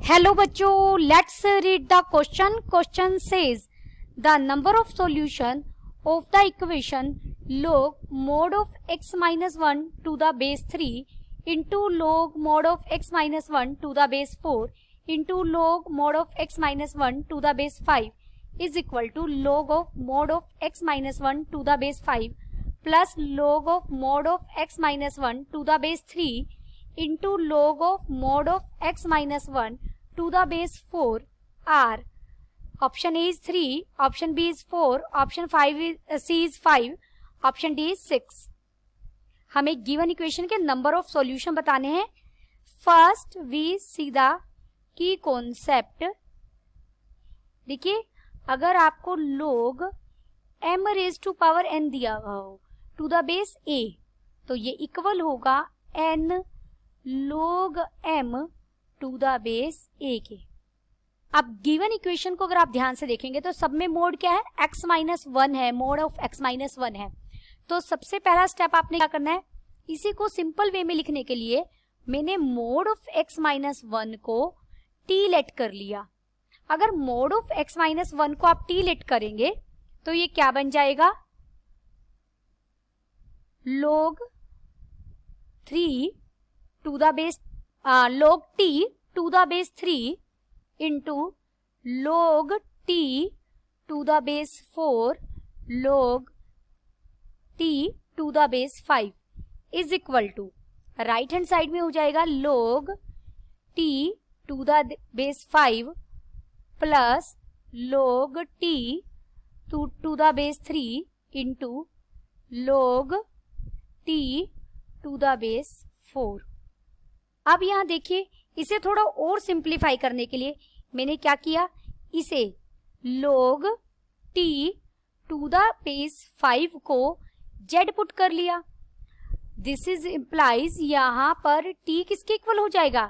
Hello बच्चों, let's read the question. Question says the number of solution of the equation log mod of x minus 1 to the base 3 into log mod of x minus 1 to the base 4 into log mod of x minus 1 to the base 5 is equal to log of mod of x minus 1 to the base 5 plus log of mod of x minus 1 to the base 3 into log of mod of x minus 1 to the base 4 are option A is 3, option B is 4, option C is 5, option D 6. हमें given equation के number of solution बताने हैं. First we see the key concept. देखिए, अगर आपको log m raise to power n दिया हुआ हो टू द बेस a, तो ये इक्वल होगा n log m to the base a के. अब गिवन इक्वेशन को अगर आप ध्यान से देखेंगे तो सब में मोड क्या है, x माइनस 1 है, मोड ऑफ x माइनस 1 है. तो सबसे पहला स्टेप आपने क्या करना है, इसी को सिंपल वे में लिखने के लिए मैंने मोड ऑफ x माइनस 1 को t लेट कर लिया. अगर मोड ऑफ x माइनस 1 को आप t लेट करेंगे तो ये क्या बन जाएगा, log 3 to the base log t to the base 3 into log t to the base 4 log t to the base 5 is equal to, right hand side में हो जाएगा log t to the base 5 plus log t to the base 3 into log t to the base 4. अब यहां देखिए, इसे थोड़ा और simplify करने के लिए मैंने क्या किया, इसे log t to the base 5 को z पुट कर लिया. दिस इज इम्प्लाइज यहां पर t किसके इक्वल हो जाएगा,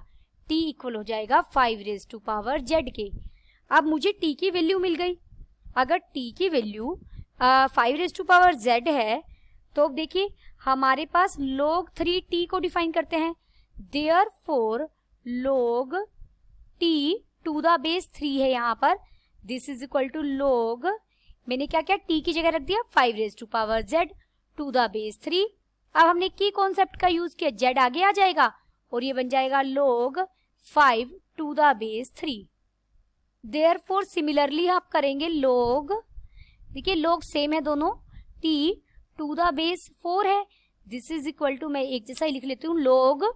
t इक्वल हो जाएगा 5 रेज टू पावर z के. अब मुझे t की वैल्यू मिल गई. अगर t की value 5 raise to power z है तो देखिए हमारे पास log 3t को डिफाइन करते हैं. Therefore log t to the base 3 है यहाँ पर. This is equal to log, मैंने क्या किया, t की जगह रख दिया 5 raise to power z to the base 3. अब हमने की कॉन्सेप्ट का यूज किया, z आगे आ जाएगा और ये बन जाएगा log 5 to the base 3. Therefore similarly आप करेंगे log, देखिए log सेम है दोनों, t टू द बेस 4 है. दिस इज इक्वल टू, मैं एक जैसा ही लिख लेती हूँ, log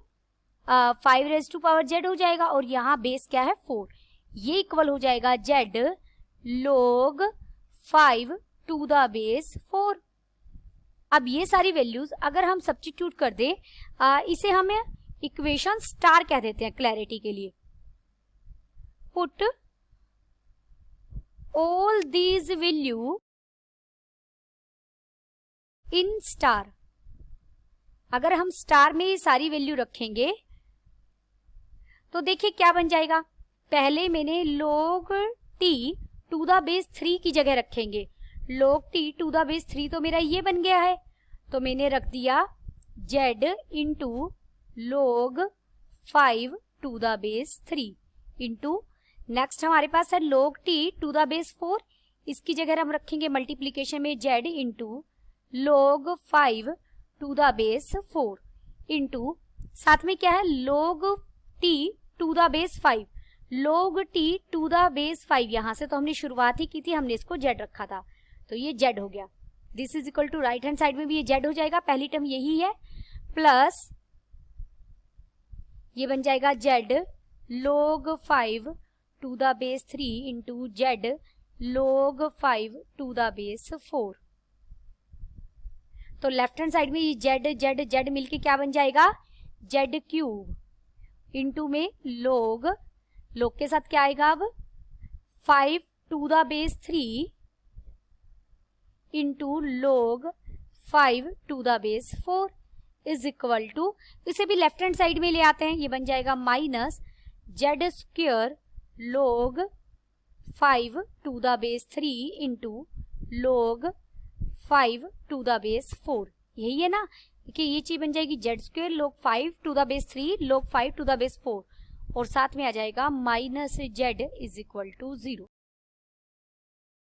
5 raise to power z हो जाएगा और यहाँ बेस क्या है 4. ये इक्वल हो जाएगा z log 5 to the base 4. अब ये सारी वैल्यूज अगर हम सब्स्टिट्यूट कर दें, इसे हम इक्वेशन स्टार कह देते हैं क्लैरिटी के लिए. Put all these value in star. अगर हम स्टार में ये सारी वैल्यू रखेंगे तो देखिए क्या बन जाएगा. पहले मैंने log t to the base 3 की जगह रखेंगे. log t to the base 3 तो मेरा ये बन गया है, तो मैंने रख दिया z into log 5 to the base 3 into, next हमारे पास है log t to the base 4. इसकी जगह हम रखेंगे मल्टीप्लीकेशन में z into log 5 to the base 4 into, साथ में क्या है log t to the base 5. log t to the base 5 यहां से तो हमने शुरुआत ही की थी, हमने इसको z रखा था तो ये z हो गया. This is equal to, right hand side में भी ये z हो जाएगा, पहली टर्म यही है, प्लस ये बन जाएगा z log 5 to the base 3 into z log 5 to the base 4. तो लेफ्ट हैंड साइड में ये z z z मिलके क्या बन जाएगा, z क्यूब इंटू में log के साथ क्या आएगा, अब 5 to the base 3 into log 5 to the base 4 is equal to, इसे भी लेफ्ट हैंड साइड में ले आते हैं, ये बन जाएगा minus z square log 5 to the base 3 into log 5 to the base 4. यही है ना, देखिए ये चीज बन जाएगी z square log 5 to the base 3 log 5 to the base 4 और साथ में आ जाएगा minus Z is equal to 0।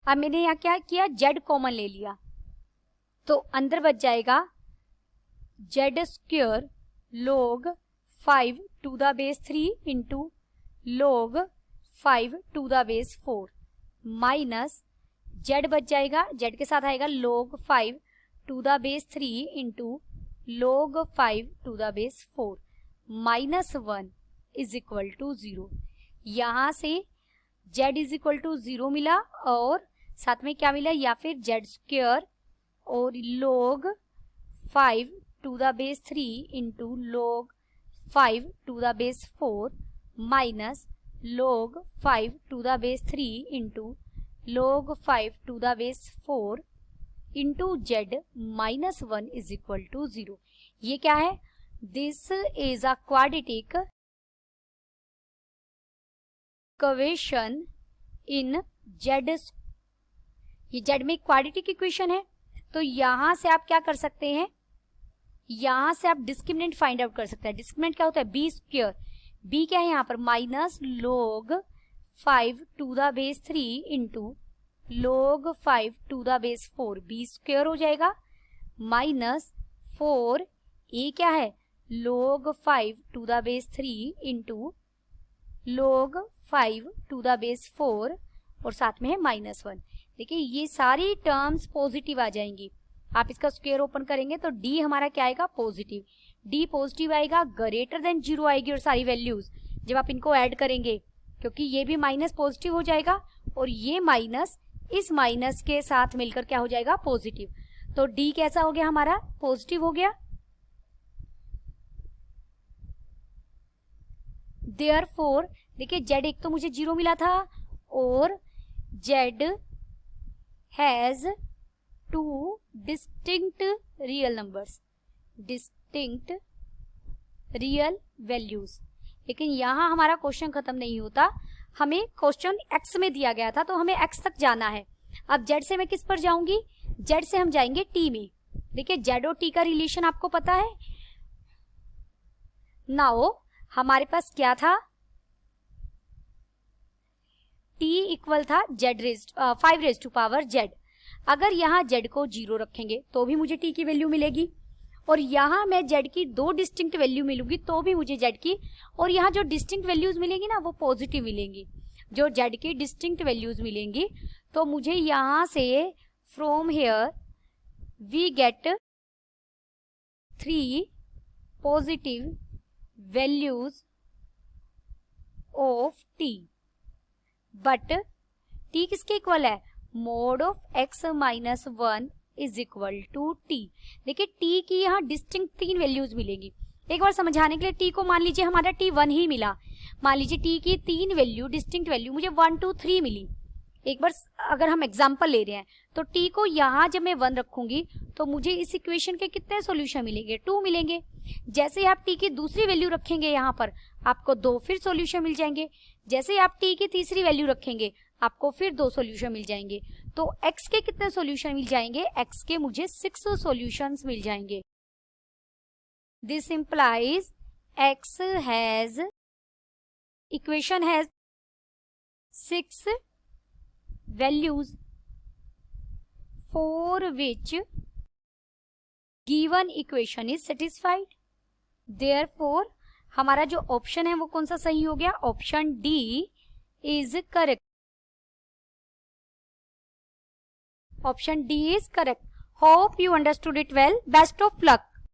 अब मैंने यहाँ क्या किया, जेड कॉमन ले लिया, तो अंदर बच जाएगा Z square log 5 to the base 3 into log 5 to the base 4 minus Z बच जाएगा, जेड के साथ आएगा log 5 to the base 3 into log 5 to the base 4 minus 1 is equal to 0। यहाँ से z इज इक्वल टू 0 मिला और साथ में क्या मिला, या फिर जेड स्क्वायर और log 5 to the base 3 into log 5 to the base 4 minus log 5 to the base 3 into log 5 to the base 4 into Z minus 1 is equal to 0। ये क्या है, this is a quadratic equation in Z. ये Z में quadratic equation है, तो यहां से आप क्या कर सकते हैं, यहां से आप डिस्क्रिमिनेंट फाइंड आउट कर सकते हैं। डिस्क्रिमिनेंट क्या होता है, बी स्क्वायर, बी क्या है यहाँ पर minus log 5 to the base 3 into log 5 to the base 4 B square हो जाएगा माइनस 4 ए क्या है log 5 to the base 3 into log 5 to the base 4 और साथ में है माइनस 1। देखिए ये सारी टर्म्स पॉजिटिव आ जाएंगी, आप इसका स्क्वायर ओपन करेंगे तो डी हमारा क्या आएगा, पॉजिटिव। डी पॉजिटिव आएगा, ग्रेटर देन 0 आएगी और सारी वैल्यूज जब आप इनको ऐड करेंगे, क्योंकि ये भी माइनस पॉजिटिव हो जाएगा और ये माइनस इस माइनस के साथ मिलकर क्या हो जाएगा, पॉजिटिव। तो डी कैसा हो गया हमारा, पॉजिटिव हो गया। देयरफॉर देखिए जेड एक तो मुझे 0 मिला था और Z has 2 distinct real numbers, distinct real values. लेकिन यहाँ हमारा क्वेश्चन खत्म नहीं होता, हमें क्वेश्चन एक्स में दिया गया था तो हमें एक्स तक जाना है। अब जेड से मैं किस पर जाऊंगी, जेड से हम जाएंगे टी में। देखिए जेड और टी का रिलेशन आपको पता है। नाउ हमारे पास क्या था, t इक्वल था Z 5 raise to power Z. अगर यहाँ जेड को 0 रखेंगे तो भी मुझे t की वैल्यू मिलेगी, और यहाँ मैं जेड की 2 डिस्टिंक्ट वैल्यू मिलूंगी तो भी मुझे जेड की, और यहाँ जो डिस्टिंक्ट वैल्यूज मिलेंगी ना वो पॉजिटिव मिलेंगी। जो जेड की डिस्टिंक्ट वैल्यूज मिलेंगी तो मुझे यहाँ से from here we get 3 positive values of t, but t किसके इक्वल है, mod of x minus 1 is equal to T. देखिए t की यहाँ डिस्टिंक्ट 3 वैल्यूज मिलेंगी। एक बार समझाने के लिए t को मान लीजिए हमारा t 1 ही मिला, मान लीजिए t की 3 वैल्यू डिस्टिंक्ट वैल्यू मुझे 1 2 3 मिली। एक बार अगर हम एग्जांपल ले रहे हैं तो t को यहाँ जब मैं 1 रखूंगी तो मुझे इस इक्वेशन के कितने सॉल्यूशन मिलेंगे, 2 मिलेंगे। जैसे ही आप t की दूसरी वैल्यू रखेंगे यहाँ पर आपको 2 फिर सॉल्यूशन मिल जाएंगे। जैसे ही आप t की तीसरी वैल्यू रखेंगे आपको फिर 2 सॉल्यूशन मिल जाएंगे। तो x के कितने सॉल्यूशन मिल जाएंगे, x के मुझे 6 सॉल्यूशंस मिल जाएंगे। This implies x has equation has 6 values for which given equation is satisfied. Therefore हमारा जो ऑप्शन है वो कौन सा सही हो गया, option D is correct. Option D is correct. Hope you understood it well. Best of luck.